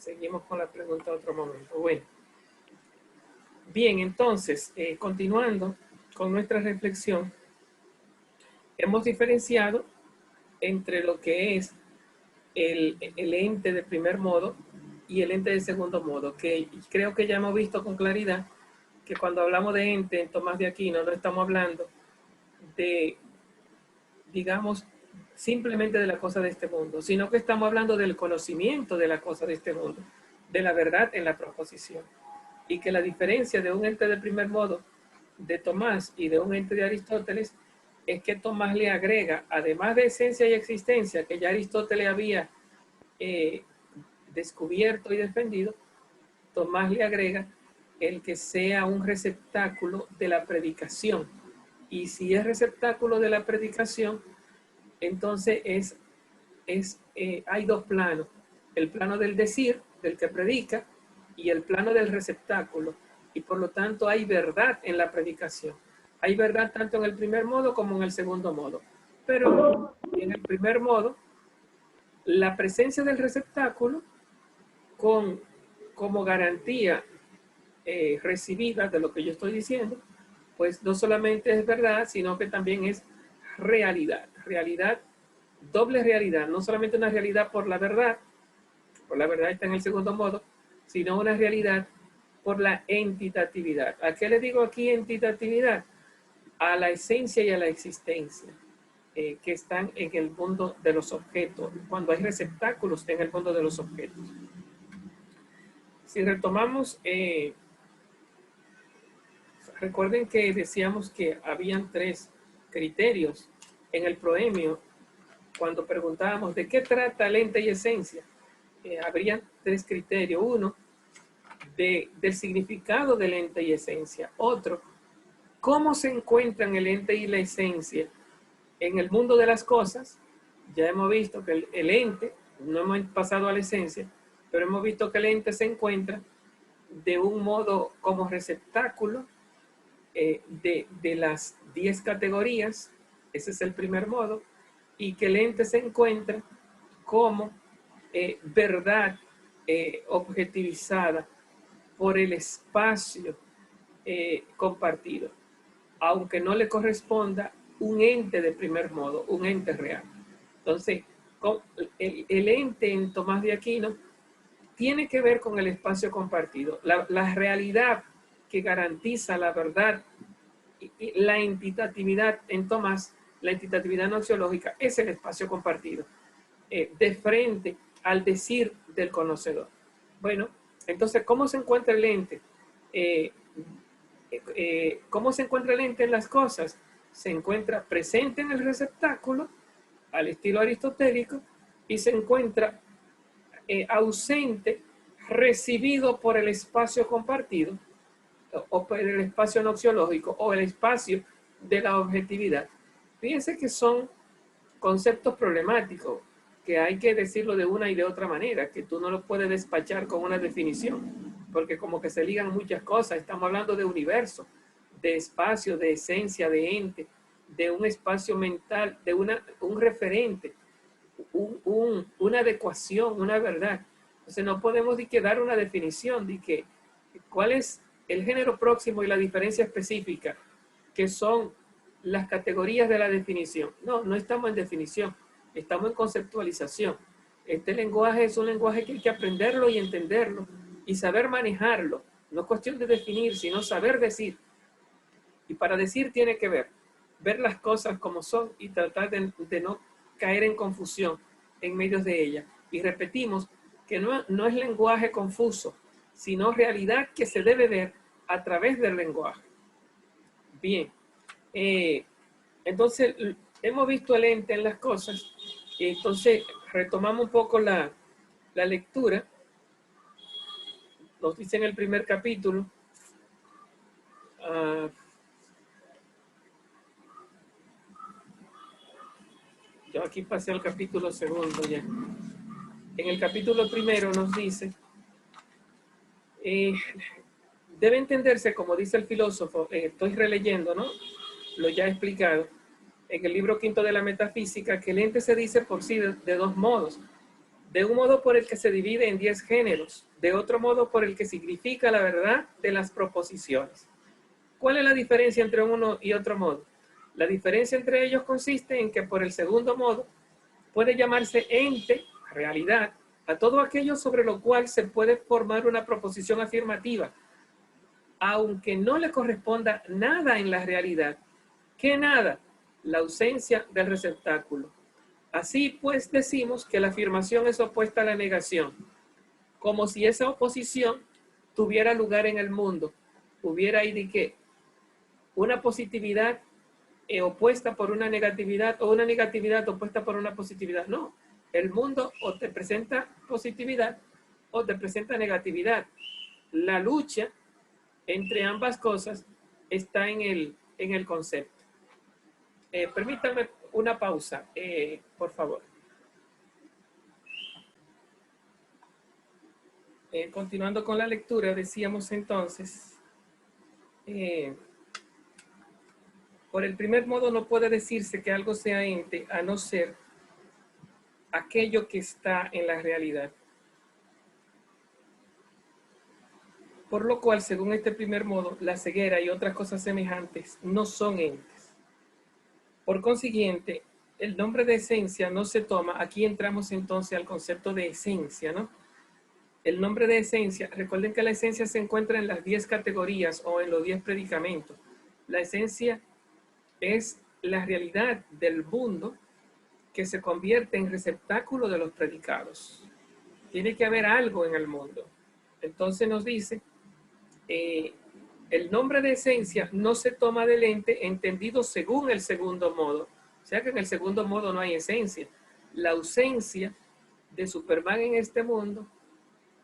Seguimos con la pregunta otro momento. Bueno, bien, entonces, continuando con nuestra reflexión, hemos diferenciado entre lo que es el ente de primer modo y el ente de segundo modo, que creo que ya hemos visto con claridad que cuando hablamos de ente en Tomás de Aquino no estamos hablando de, digamos, simplemente de la cosa de este mundo, sino que estamos hablando del conocimiento de la cosa de este mundo, de la verdad en la proposición. Y que la diferencia de un ente de primer modo de Tomás y de un ente de Aristóteles es que Tomás le agrega, además de esencia y existencia, que ya Aristóteles había descubierto y defendido, Tomás le agrega el que sea un receptáculo de la predicación. Y si es receptáculo de la predicación, entonces hay dos planos. El plano del decir, del que predica, y el plano del receptáculo. Y por lo tanto hay verdad en la predicación. Hay verdad tanto en el primer modo como en el segundo modo. Pero en el primer modo, la presencia del receptáculo como garantía recibida de lo que yo estoy diciendo, pues no solamente es verdad, sino que también es realidad. Realidad, doble realidad, no solamente una realidad por la verdad está en el segundo modo, sino una realidad por la entitatividad. ¿A qué le digo aquí entitatividad? A la esencia y a la existencia que están en el mundo de los objetos, cuando hay receptáculos en el mundo de los objetos. Si retomamos, recuerden que decíamos que habían tres criterios en el proemio cuando preguntábamos de qué trata el ente y esencia. Habrían tres criterios. Uno, del significado del ente y esencia. Otro, cómo se encuentran el ente y la esencia en el mundo de las cosas. Ya hemos visto que el ente, no hemos pasado a la esencia, pero hemos visto que el ente se encuentra de un modo como receptáculo de las 10 categorías. Ese es el primer modo. Y que el ente se encuentra como verdad objetivizada por el espacio compartido, aunque no le corresponda un ente de primer modo, un ente real. Entonces, el ente en Tomás de Aquino tiene que ver con el espacio compartido, la realidad que garantiza la verdad y la entitatividad en Tomás, la entitatividad noxiológica es el espacio compartido, de frente al decir del conocedor. Bueno, entonces, ¿cómo se encuentra el ente? ¿Cómo se encuentra el ente en las cosas? Se encuentra presente en el receptáculo, al estilo aristotélico, y se encuentra ausente, recibido por el espacio compartido, o por el espacio noxiológico, o el espacio de la objetividad. Fíjense que son conceptos problemáticos, que hay que decirlo de una y de otra manera, que tú no lo puedes despachar con una definición, porque como que se ligan muchas cosas. Estamos hablando de universo, de espacio, de esencia, de ente, de un espacio mental, de un referente, una adecuación, una verdad. Entonces no podemos dar una definición de que cuál es el género próximo y la diferencia específica, que son las categorías de la definición. No, no estamos en definición, estamos en conceptualización. Este lenguaje es un lenguaje que hay que aprenderlo y entenderlo y saber manejarlo. No es cuestión de definir, sino saber decir. Y para decir tiene que ver las cosas como son y tratar de no caer en confusión en medio de ellas. Y repetimos que no es lenguaje confuso, sino realidad que se debe ver a través del lenguaje. Bien, entonces hemos visto el ente en las cosas, entonces retomamos un poco la lectura. Nos dice en el primer capítulo, yo aquí pasé al capítulo segundo ya. En el capítulo primero nos dice, debe entenderse, como dice el filósofo, estoy releyendo, ¿no? Lo ya he explicado, en el libro quinto de la metafísica, que el ente se dice por sí de dos modos. de un modo por el que se divide en 10 géneros, de otro modo por el que significa la verdad de las proposiciones. ¿Cuál es la diferencia entre uno y otro modo? La diferencia entre ellos consiste en que por el segundo modo puede llamarse ente, realidad, a todo aquello sobre lo cual se puede formar una proposición afirmativa, aunque no le corresponda nada en la realidad. ¿Qué nada? La ausencia del receptáculo. Así pues decimos que la afirmación es opuesta a la negación, como si esa oposición tuviera lugar en el mundo. Hubiera ahí de que una positividad opuesta por una negatividad o una negatividad opuesta por una positividad. No, el mundo o te presenta positividad o te presenta negatividad. La lucha entre ambas cosas está en el concepto. Permítanme una pausa, por favor. Continuando con la lectura, decíamos entonces, por el primer modo no puede decirse que algo sea ente a no ser aquello que está en la realidad. Por lo cual, según este primer modo, la ceguera y otras cosas semejantes no son entes. Por consiguiente, el nombre de esencia no se toma, aquí entramos entonces al concepto de esencia, ¿no? El nombre de esencia, recuerden que la esencia se encuentra en las 10 categorías o en los 10 predicamentos. La esencia es la realidad del mundo que se convierte en receptáculo de los predicados. Tiene que haber algo en el mundo. Entonces nos dice, el nombre de esencia no se toma del ente entendido según el segundo modo. O sea que en el segundo modo no hay esencia. La ausencia de Superman en este mundo,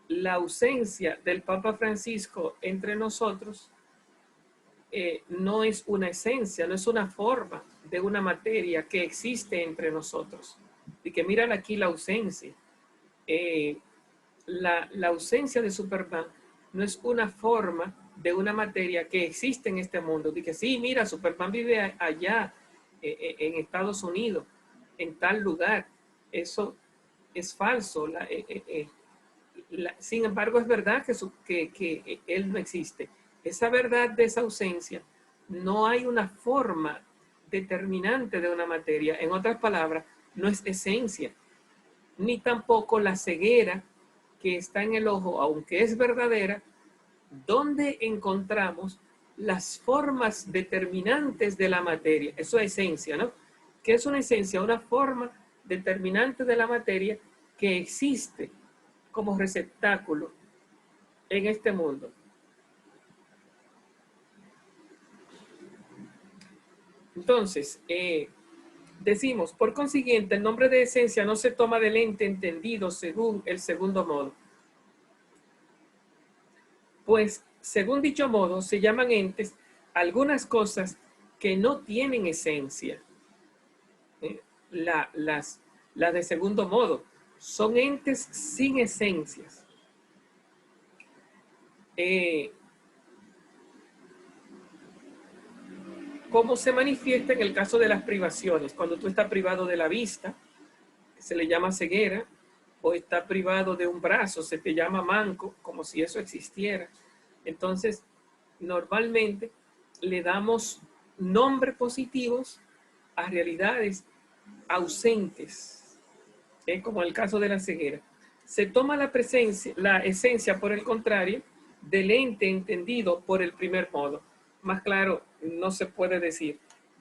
la ausencia del Papa Francisco entre nosotros, no es una esencia, no es una forma de una materia que existe entre nosotros. Y que miran aquí la ausencia. La ausencia de Superman no es una forma de una materia que existe en este mundo. De que sí, mira, Superman vive allá en Estados Unidos, en tal lugar. Eso es falso. Sin embargo, es verdad que él no existe. Esa verdad de esa ausencia, no hay una forma determinante de una materia. En otras palabras, no es esencia, ni tampoco la ceguera que está en el ojo, aunque es verdadera, donde encontramos las formas determinantes de la materia. Eso es esencia, ¿no? ¿Qué es una esencia? Una forma determinante de la materia que existe como receptáculo en este mundo. Entonces, decimos, por consiguiente, el nombre de esencia no se toma del ente entendido según el segundo modo. Pues, según dicho modo, se llaman entes algunas cosas que no tienen esencia. Las de segundo modo son entes sin esencias. ¿Cómo se manifiesta en el caso de las privaciones? Cuando tú estás privado de la vista, se le llama ceguera, o está privado de un brazo, se te llama manco, como si eso existiera. Entonces, normalmente le damos nombres positivos a realidades ausentes, como el caso de la ceguera. Se toma la esencia, por el contrario, del ente entendido por el primer modo. Más claro, no se puede decir.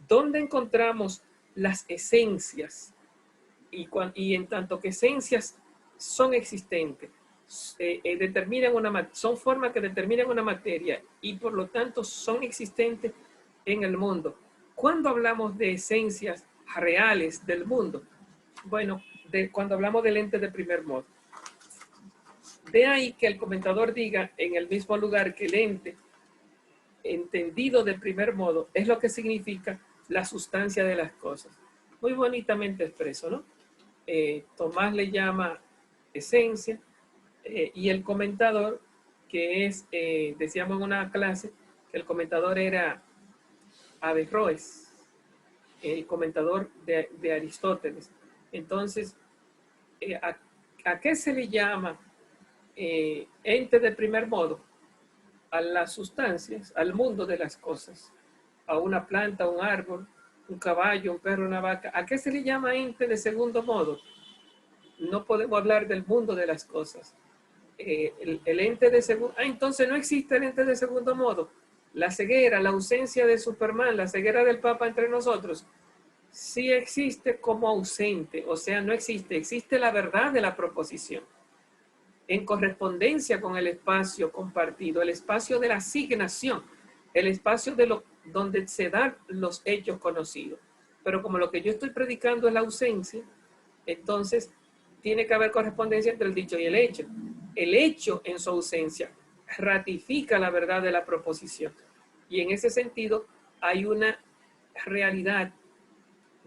¿Dónde encontramos las esencias? Y en tanto que esencias son existentes, son formas que determinan una materia y por lo tanto son existentes en el mundo. ¿Cuándo hablamos de esencias reales del mundo? Bueno, cuando hablamos del ente de primer modo. De ahí que el comentador diga en el mismo lugar que el ente entendido de primer modo es lo que significa la sustancia de las cosas. Muy bonitamente expreso, ¿no? Tomás le llama esencia, y el comentador, que es, decíamos en una clase, que el comentador era Averroes, el comentador de Aristóteles. Entonces, ¿A qué se le llama ente de primer modo? A las sustancias, al mundo de las cosas, a una planta, un árbol, un caballo, un perro, una vaca. ¿A qué se le llama ente de segundo modo? No podemos hablar del mundo de las cosas. El ente de segundo... entonces no existe el ente de segundo modo. La ceguera, la ausencia de Superman, la ceguera del Papa entre nosotros, sí existe como ausente, o sea, no existe. Existe la verdad de la proposición en correspondencia con el espacio compartido, el espacio de la asignación, el espacio de donde se dan los hechos conocidos. Pero como lo que yo estoy predicando es la ausencia, entonces tiene que haber correspondencia entre el dicho y el hecho. El hecho en su ausencia ratifica la verdad de la proposición. Y en ese sentido hay una realidad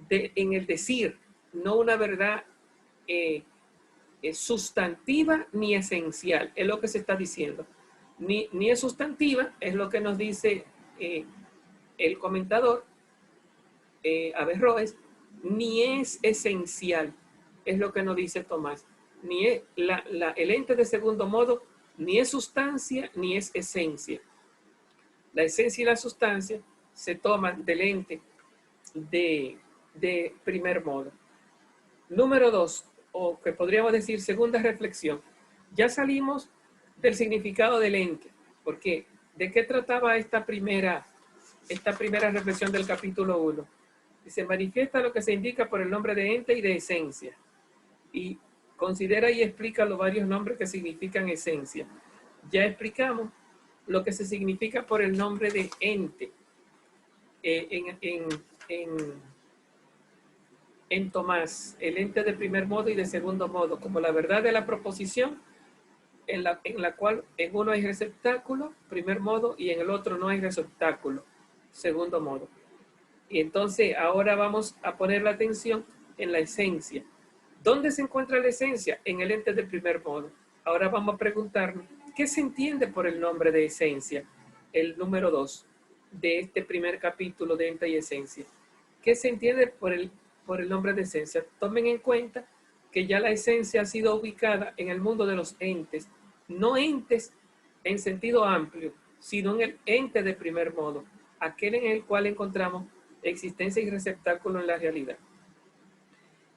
en el decir, no una verdad sustantiva ni esencial, es lo que se está diciendo. Ni es sustantiva, es lo que nos dice el comentador Averroes, ni es esencial, es lo que nos dice Tomás. Ni es el ente de segundo modo, ni es sustancia, ni es esencia. La esencia y la sustancia se toman del ente de primer modo. Número 2, o que podríamos decir segunda reflexión. Ya salimos del significado del ente, porque ¿de qué trataba esta primera reflexión del capítulo 1? Se manifiesta lo que se indica por el nombre de ente y de esencia. Y considera y explica los varios nombres que significan esencia. Ya explicamos lo que se significa por el nombre de ente en Tomás, el ente de primer modo y de segundo modo, como la verdad de la proposición, en la cual en uno hay receptáculo, primer modo, y en el otro no hay receptáculo, segundo modo. Y entonces ahora vamos a poner la atención en la esencia. ¿Dónde se encuentra la esencia? En el ente de primer modo. Ahora vamos a preguntarnos, ¿qué se entiende por el nombre de esencia? El número 2 de este primer capítulo de ente y esencia. ¿Qué se entiende por el nombre de esencia? Tomen en cuenta que ya la esencia ha sido ubicada en el mundo de los entes, no entes en sentido amplio, sino en el ente de primer modo, aquel en el cual encontramos existencia y receptáculo en la realidad.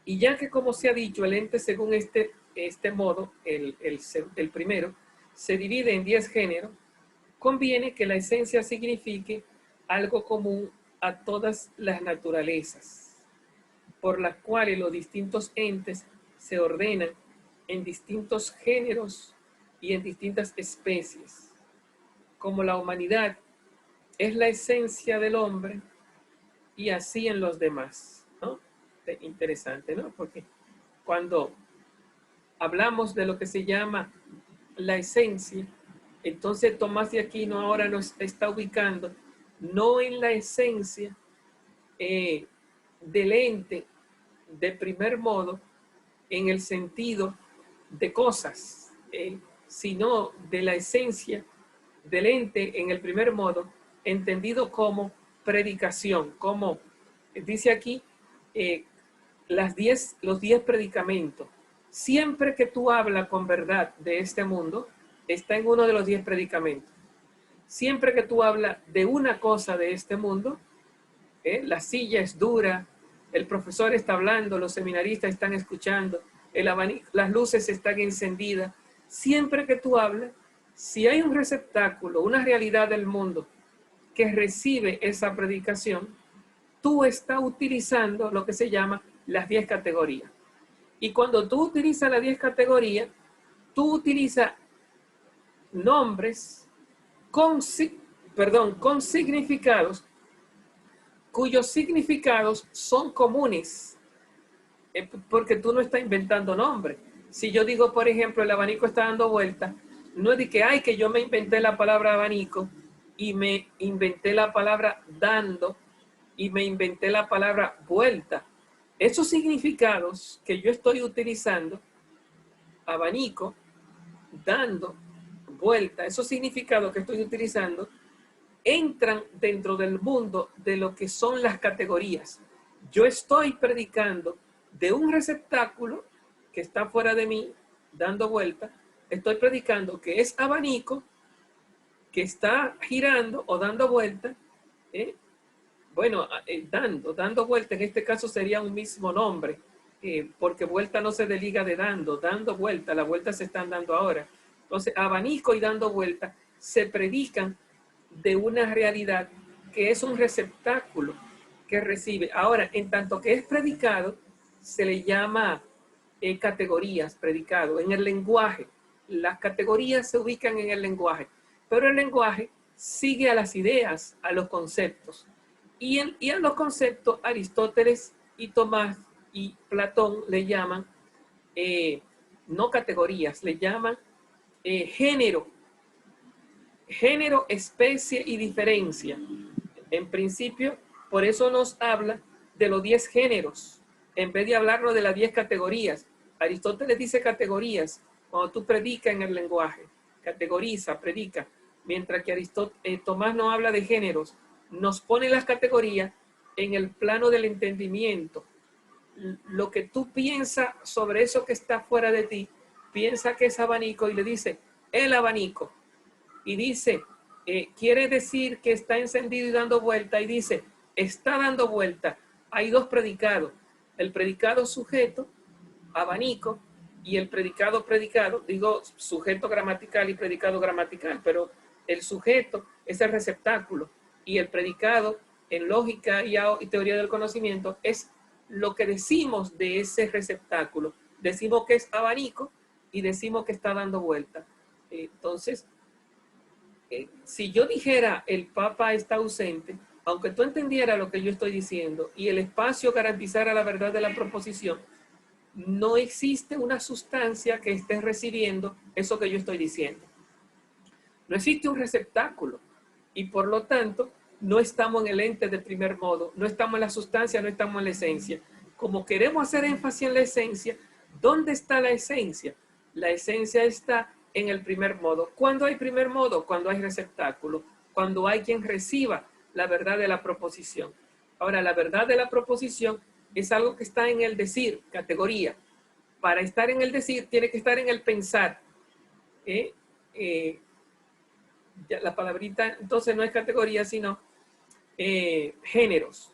Y ya que, como se ha dicho, el ente según este modo, el primero, se divide en 10 géneros, conviene que la esencia signifique algo común a todas las naturalezas, por las cuales los distintos entes se ordenan en distintos géneros y en distintas especies. Como la humanidad es la esencia del hombre, y así en los demás, ¿no? Interesante, ¿no? Porque cuando hablamos de lo que se llama la esencia, entonces Tomás de Aquino ahora nos está ubicando no en la esencia del ente de primer modo en el sentido de cosas, sino de la esencia del ente en el primer modo, entendido como predicación, como dice aquí, los 10 predicamentos. Siempre que tú hablas con verdad de este mundo, está en uno de los 10 predicamentos. Siempre que tú hablas de una cosa de este mundo, la silla es dura, el profesor está hablando, los seminaristas están escuchando, el abanico, las luces están encendidas. Siempre que tú hablas, si hay un receptáculo, una realidad del mundo que recibe esa predicación, tú estás utilizando lo que se llama las 10 categorías. Y cuando tú utilizas las 10 categorías, tú utilizas nombres con significados cuyos significados son comunes, porque tú no estás inventando nombres. Si yo digo, por ejemplo, el abanico está dando vuelta, no es de que, ay, que yo me inventé la palabra abanico y me inventé la palabra dando y me inventé la palabra vuelta. Esos significados que yo estoy utilizando, abanico, dando, vuelta, esos significados que estoy utilizando, entran dentro del mundo de lo que son las categorías. Yo estoy predicando de un receptáculo que está fuera de mí, dando vuelta, estoy predicando que es abanico, que está girando o dando vuelta, ¿eh? Bueno, dando vuelta, en este caso sería un mismo nombre, porque vuelta no se desliga de dando vuelta, las vueltas se están dando ahora. Entonces, abanico y dando vuelta se predican de una realidad que es un receptáculo que recibe. Ahora, en tanto que es predicado, se le llama categorías, predicado. En el lenguaje, las categorías se ubican en el lenguaje, pero el lenguaje sigue a las ideas, a los conceptos. Y a los conceptos, Aristóteles y Tomás y Platón le llaman, no categorías, le llaman género, especie y diferencia. En principio, por eso nos habla de los 10 géneros, en vez de hablarnos de las 10 categorías. Aristóteles dice categorías cuando tú predicas en el lenguaje, categoriza, predica, mientras que Tomás no habla de géneros, nos pone las categorías en el plano del entendimiento. Lo que tú piensas sobre eso que está fuera de ti, piensa que es abanico y le dice, el abanico. Y dice, quiere decir que está encendido y dando vuelta, y dice, está dando vuelta. Hay dos predicados, el predicado sujeto, abanico, y el predicado, digo sujeto gramatical y predicado gramatical, pero el sujeto es el receptáculo, y el predicado en lógica y teoría del conocimiento es lo que decimos de ese receptáculo. Decimos que es abanico y decimos que está dando vuelta. Entonces, si yo dijera el Papa está ausente, aunque tú entendieras lo que yo estoy diciendo y el espacio garantizara la verdad de la proposición, no existe una sustancia que esté recibiendo eso que yo estoy diciendo. No existe un receptáculo y por lo tanto no estamos en el ente de primer modo, no estamos en la sustancia, no estamos en la esencia. Como queremos hacer énfasis en la esencia, ¿dónde está la esencia? La esencia está en el primer modo. ¿Cuándo hay primer modo? Cuando hay receptáculo, cuando hay quien reciba la verdad de la proposición. Ahora, la verdad de la proposición es algo que está en el decir, categoría. Para estar en el decir, tiene que estar en el pensar. La palabrita entonces no es categoría, sino géneros.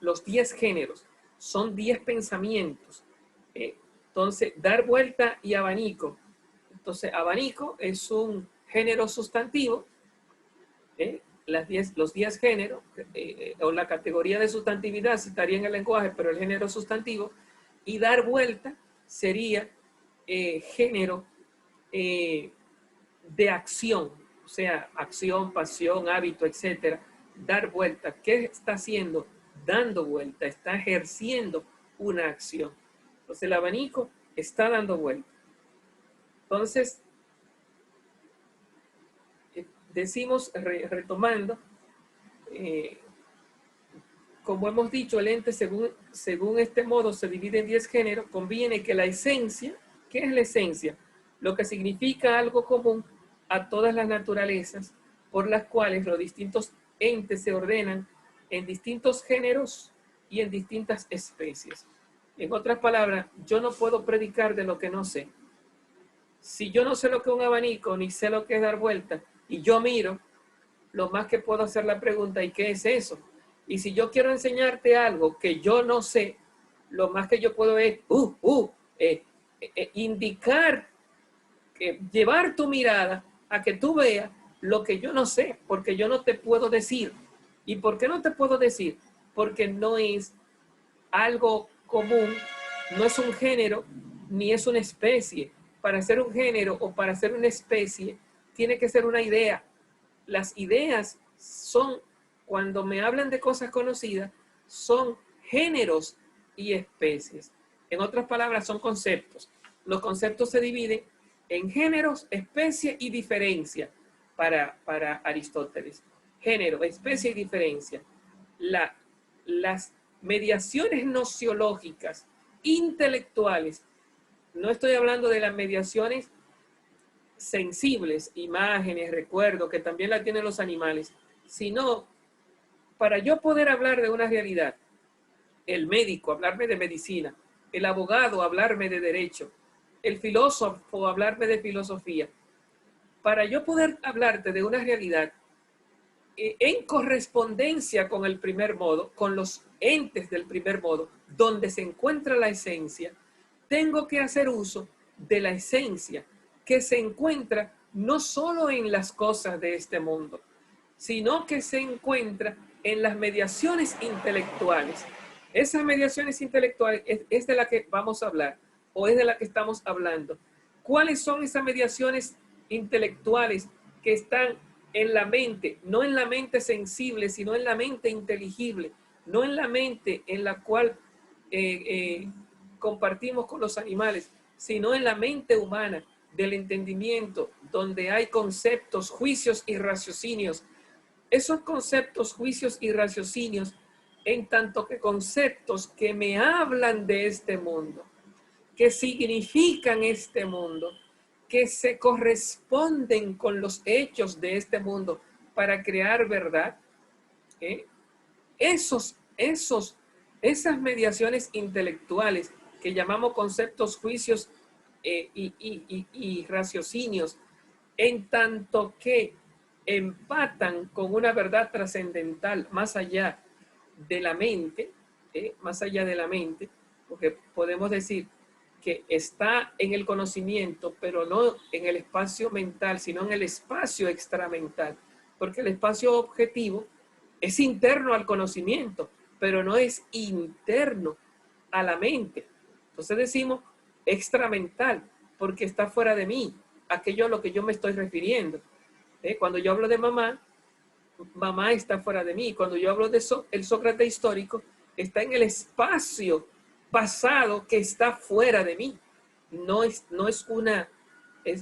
Los 10 géneros son 10 pensamientos. Entonces, dar vuelta y abanico. Entonces, abanico es un género sustantivo. Los 10 géneros, o la categoría de sustantividad estaría en el lenguaje, pero el género sustantivo. Y dar vuelta sería género de acción, o sea, acción, pasión, hábito, etcétera. Dar vuelta. ¿Qué está haciendo? Dando vuelta, está ejerciendo una acción. Entonces, el abanico está dando vuelta. Entonces, decimos, retomando, como hemos dicho, el ente según este modo se divide en 10 géneros. Conviene que la esencia, ¿qué es la esencia? Lo que significa algo común a todas las naturalezas, por las cuales los distintos entes se ordenan en distintos géneros y en distintas especies. En otras palabras, yo no puedo predicar de lo que no sé. Si yo no sé lo que es un abanico, ni sé lo que es dar vuelta, y yo miro, lo más que puedo hacer la pregunta, ¿y qué es eso? Y si yo quiero enseñarte algo que yo no sé, lo más que yo puedo es indicar, llevar tu mirada a que tú veas lo que yo no sé, porque yo no te puedo decir. ¿Y por qué no te puedo decir? Porque no es algo común, no es un género, ni es una especie. Para ser un género o para ser una especie, tiene que ser una idea. Las ideas son, cuando me hablan de cosas conocidas, son géneros y especies. En otras palabras, son conceptos. Los conceptos se dividen en géneros, especie y diferencia para Aristóteles. Género, especie y diferencia. Las mediaciones nociológicas, intelectuales, no estoy hablando de las mediaciones sensibles, imágenes, recuerdos, que también la tienen los animales, sino para yo poder hablar de una realidad, el médico hablarme de medicina, el abogado hablarme de derecho, el filósofo hablarme de filosofía, para yo poder hablarte de una realidad en correspondencia con el primer modo, con los entes del primer modo, donde se encuentra la esencia, tengo que hacer uso de la esencia que se encuentra no solo en las cosas de este mundo, sino que se encuentra en las mediaciones intelectuales. Esas mediaciones intelectuales es de la que vamos a hablar, o es de la que estamos hablando. ¿Cuáles son esas mediaciones intelectuales que están en la mente? No en la mente sensible, sino en la mente inteligible, no en la mente en la cual compartimos con los animales, sino en la mente humana del entendimiento, donde hay conceptos, juicios y raciocinios. Esos conceptos, juicios y raciocinios, en tanto que conceptos que me hablan de este mundo, que significan este mundo, que se corresponden con los hechos de este mundo para crear verdad, ¿eh? Esas mediaciones intelectuales que llamamos conceptos, juicios y raciocinios, en tanto que empatan con una verdad trascendental más allá de la mente, más allá de la mente, porque podemos decir que está en el conocimiento, pero no en el espacio mental, sino en el espacio extramental, porque el espacio objetivo es interno al conocimiento, pero no es interno a la mente. Entonces decimos extramental, porque está fuera de mí, aquello a lo que yo me estoy refiriendo. Cuando yo hablo de mamá, mamá está fuera de mí. Cuando yo hablo de el Sócrates histórico, está en el espacio pasado que está fuera de mí. No es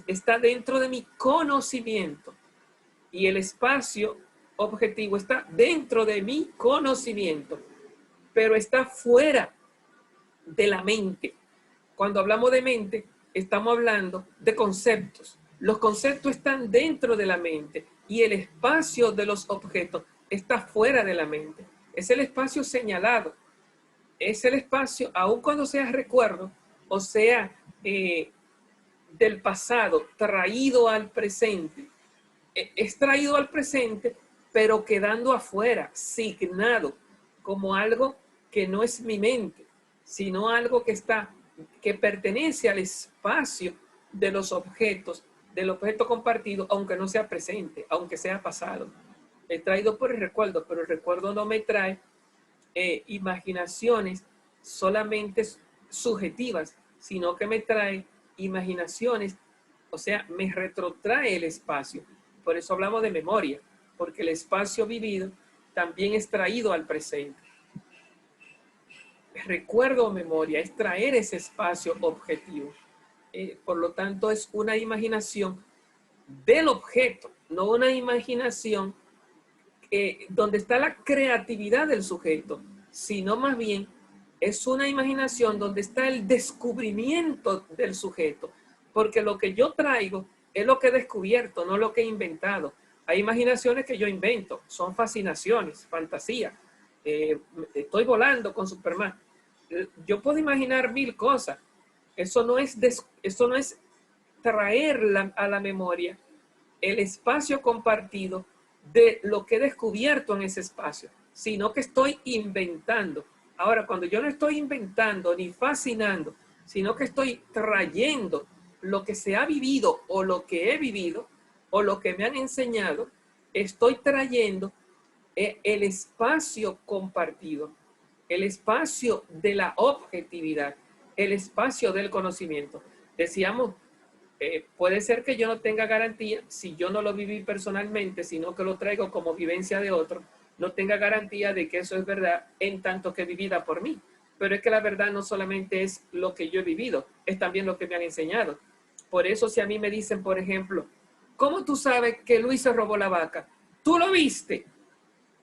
está dentro de mi conocimiento. Y el espacio objetivo está dentro de mi conocimiento, pero está fuera de la mente. Cuando hablamos de mente, estamos hablando de conceptos. Los conceptos están dentro de la mente y el espacio de los objetos está fuera de la mente. Es el espacio señalado. Es el espacio, aun cuando sea recuerdo, o sea, del pasado, traído al presente. Es traído al presente, pero quedando afuera, signado como algo que no es mi mente, sino algo que pertenece al espacio de los objetos, del objeto compartido, aunque no sea presente, aunque sea pasado. He traído por el recuerdo, pero el recuerdo no me trae imaginaciones solamente subjetivas, sino que me trae imaginaciones, o sea, me retrotrae el espacio. Por eso hablamos de memoria, porque el espacio vivido también es traído al presente. Recuerdo o memoria es traer ese espacio objetivo. Por lo tanto, es una imaginación del objeto, no una imaginación donde está la creatividad del sujeto, sino más bien es una imaginación donde está el descubrimiento del sujeto, porque lo que yo traigo es lo que he descubierto, no lo que he inventado. Hay imaginaciones que yo invento, son fascinaciones, fantasía. Estoy volando con Superman. Yo puedo imaginar mil cosas. Eso no es traer a la memoria el espacio compartido de lo que he descubierto en ese espacio, sino que estoy inventando. Ahora, cuando yo no estoy inventando ni fascinando, sino que estoy trayendo lo que se ha vivido o lo que he vivido o lo que me han enseñado, estoy trayendo el espacio compartido, el espacio de la objetividad, el espacio del conocimiento. Decíamos, puede ser que yo no tenga garantía, si yo no lo viví personalmente, sino que lo traigo como vivencia de otro, no tenga garantía de que eso es verdad en tanto que vivida por mí. Pero es que la verdad no solamente es lo que yo he vivido, es también lo que me han enseñado. Por eso si a mí me dicen, por ejemplo, ¿cómo tú sabes que Luis se robó la vaca? ¿Tú lo viste?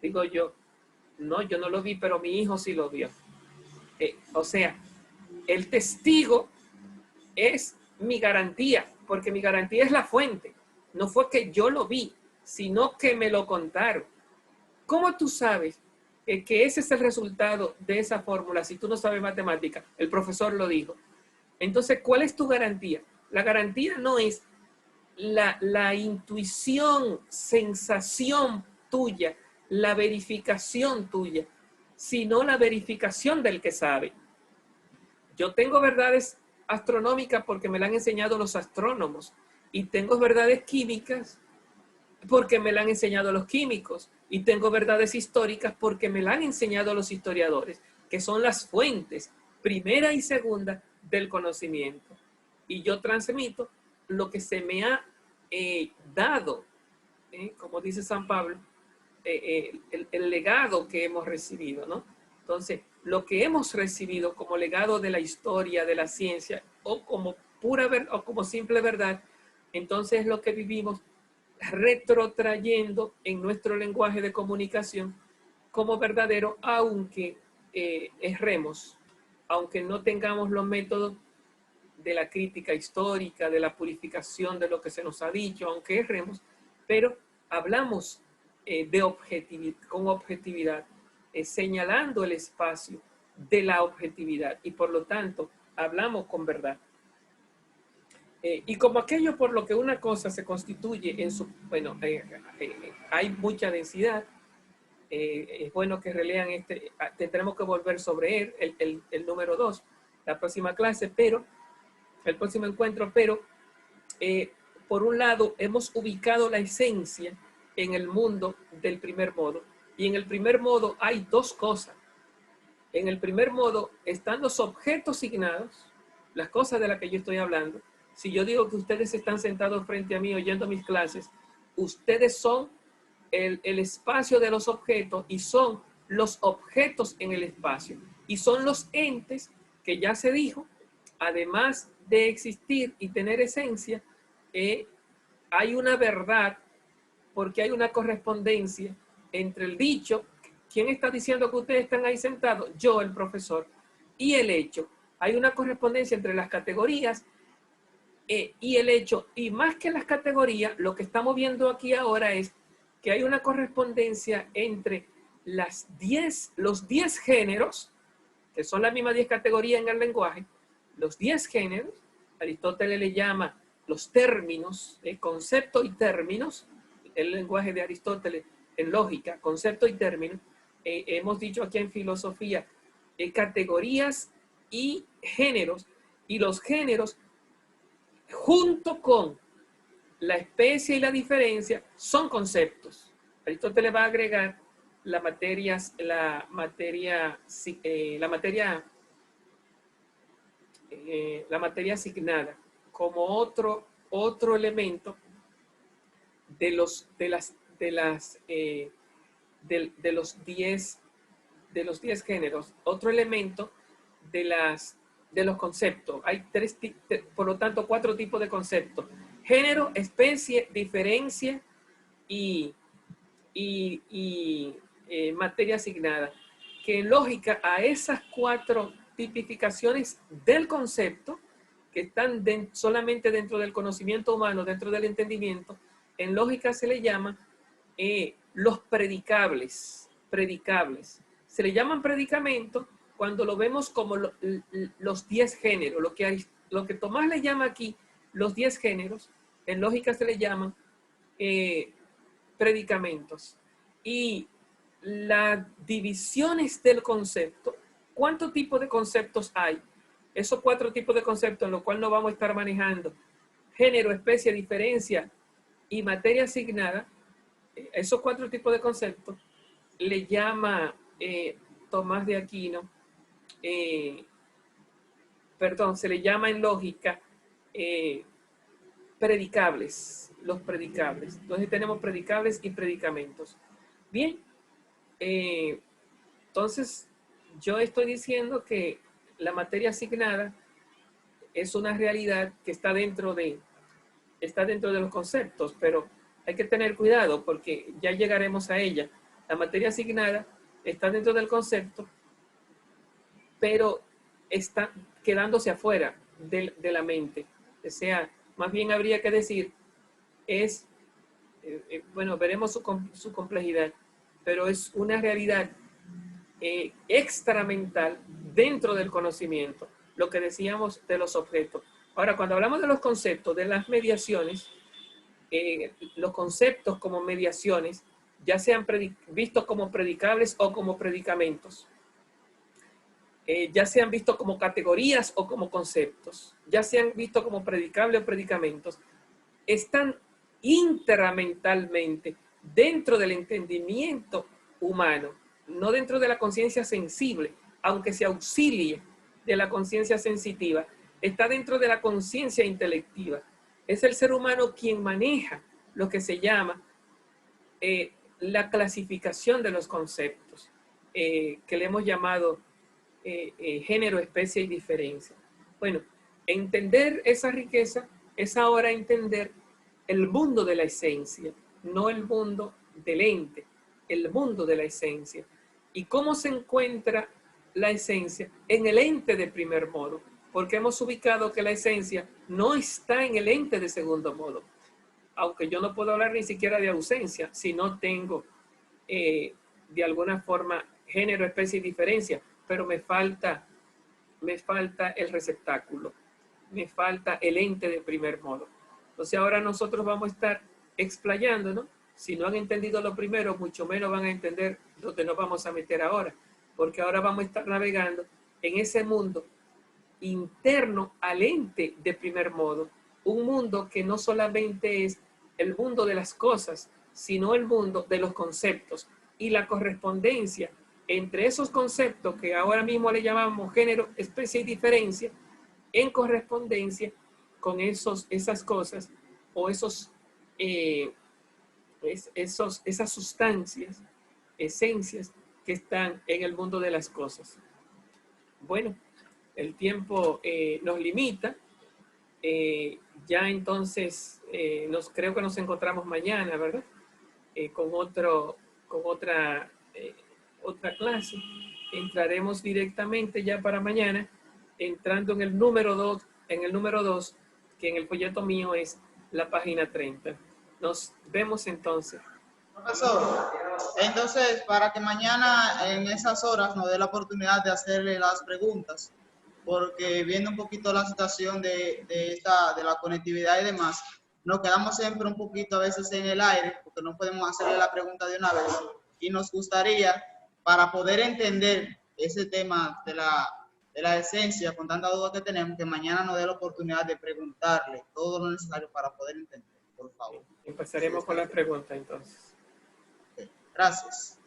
Digo yo, no, yo no lo vi, pero mi hijo sí lo vio. O sea, el testigo es mi garantía, porque mi garantía es la fuente. No fue que yo lo vi, sino que me lo contaron. ¿Cómo tú sabes que ese es el resultado de esa fórmula si tú no sabes matemática? El profesor lo dijo. Entonces, ¿cuál es tu garantía? La garantía no es la intuición, sensación tuya, la verificación tuya, sino la verificación del que sabe. Yo tengo verdades astronómicas porque me la han enseñado los astrónomos y tengo verdades químicas porque me la han enseñado los químicos y tengo verdades históricas porque me la han enseñado los historiadores, que son las fuentes primera y segunda del conocimiento. Y yo transmito lo que se me ha dado, como dice San Pablo, el legado que hemos recibido, ¿no? Entonces, lo que hemos recibido como legado de la historia, de la ciencia, o como pura verdad, o como simple verdad, entonces es lo que vivimos retrotrayendo en nuestro lenguaje de comunicación como verdadero, aunque erremos, aunque no tengamos los métodos de la crítica histórica, de la purificación de lo que se nos ha dicho, aunque erremos, pero hablamos con objetividad, señalando el espacio de la objetividad y por lo tanto hablamos con verdad. Y como aquello por lo que una cosa se constituye en su, bueno, hay mucha densidad, es bueno que relean tendremos que volver sobre él, el número 2, la próxima clase, pero el próximo encuentro, pero por un lado hemos ubicado la esencia en el mundo del primer modo, y en el primer modo hay dos cosas. En el primer modo están los objetos signados, las cosas de las que yo estoy hablando. Si yo digo que ustedes están sentados frente a mí oyendo mis clases, ustedes son el espacio de los objetos y son los objetos en el espacio. Y son los entes que ya se dijo, además de existir y tener esencia, hay una verdad porque hay una correspondencia entre el dicho, ¿quién está diciendo que ustedes están ahí sentados? Yo, el profesor, y el hecho. Hay una correspondencia entre las categorías y el hecho, y más que las categorías, lo que estamos viendo aquí ahora es que hay una correspondencia entre los 10 géneros, que son las mismas 10 categorías en el lenguaje, los 10 géneros, Aristóteles le llama los términos, concepto y términos, el lenguaje de Aristóteles en lógica, concepto y términos, hemos dicho aquí en filosofía, categorías y géneros, y los géneros junto con la especie y la diferencia son conceptos. Aristóteles va a agregar la materia asignada como otro elemento de los 10 géneros, otro elemento de los conceptos. Hay por lo tanto 4 tipos de conceptos: género, especie, diferencia y materia asignada, que en lógica a esas 4 tipificaciones del concepto que están solamente dentro del conocimiento humano, dentro del entendimiento, en lógica se le llama los predicables. Se le llaman predicamentos cuando lo vemos como los 10 géneros, lo que Tomás le llama aquí los 10 géneros, en lógica se le llaman predicamentos. Y las divisiones del concepto, ¿cuántos tipos de conceptos hay? Esos 4 tipos de conceptos en los cuales no vamos a estar manejando: género, especie, diferencia y materia asignada. Esos 4 tipos de conceptos le llama Tomás de Aquino, se le llama en lógica predicables, los predicables. Entonces tenemos predicables y predicamentos. Bien, entonces yo estoy diciendo que la materia asignada es una realidad que está dentro de los conceptos, pero hay que tener cuidado porque ya llegaremos a ella. La materia asignada está dentro del concepto, pero está quedándose afuera de la mente. O sea, más bien habría que decir, bueno, veremos su complejidad, pero es una realidad extramental dentro del conocimiento. lo que decíamos de los objetos. Ahora, cuando hablamos de los conceptos, de las mediaciones, los conceptos como mediaciones ya sean vistos como predicables o como predicamentos, ya sean vistos como categorías o como conceptos, ya sean vistos como predicables o predicamentos, están intramentalmente dentro del entendimiento humano, no dentro de la conciencia sensible, aunque se auxilie de la conciencia sensitiva, está dentro de la conciencia intelectiva. Es el ser humano quien maneja lo que se llama la clasificación de los conceptos, que le hemos llamado género, especie y diferencia. Bueno, entender esa riqueza es ahora entender el mundo de la esencia, no el mundo del ente, el mundo de la esencia. ¿Y cómo se encuentra la esencia? En el ente de primer modo, porque hemos ubicado que la esencia no está en el ente de segundo modo. Aunque yo no puedo hablar ni siquiera de ausencia si no tengo de alguna forma género, especie y diferencia, pero me falta el receptáculo, me falta el ente de primer modo. Entonces ahora nosotros vamos a estar explayándonos. Si no han entendido lo primero, mucho menos van a entender donde nos vamos a meter ahora, porque ahora vamos a estar navegando en ese mundo interno al ente de primer modo, un mundo que no solamente es el mundo de las cosas, sino el mundo de los conceptos y la correspondencia entre esos conceptos que ahora mismo le llamamos género, especie y diferencia, en correspondencia con esas cosas o esas sustancias, esencias que están en el mundo de las cosas. Bueno, el tiempo nos limita. Ya entonces creo que nos encontramos mañana, ¿verdad? Con otra clase. Entraremos directamente ya para mañana, entrando en el número 2, que en el folleto mío es la página 30. Nos vemos entonces. Profesor, entonces para que mañana en esas horas nos dé la oportunidad de hacerle las preguntas, porque viendo un poquito la situación de la conectividad y demás, nos quedamos siempre un poquito a veces en el aire, porque no podemos hacerle la pregunta de una vez, y nos gustaría, para poder entender ese tema de la esencia, con tanta duda que tenemos, que mañana nos dé la oportunidad de preguntarle todo lo necesario para poder entender, por favor. Empezaremos con las preguntas entonces. Okay. Gracias.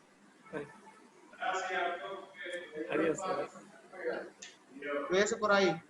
Bueno. Adiós. Cuídese por ahí.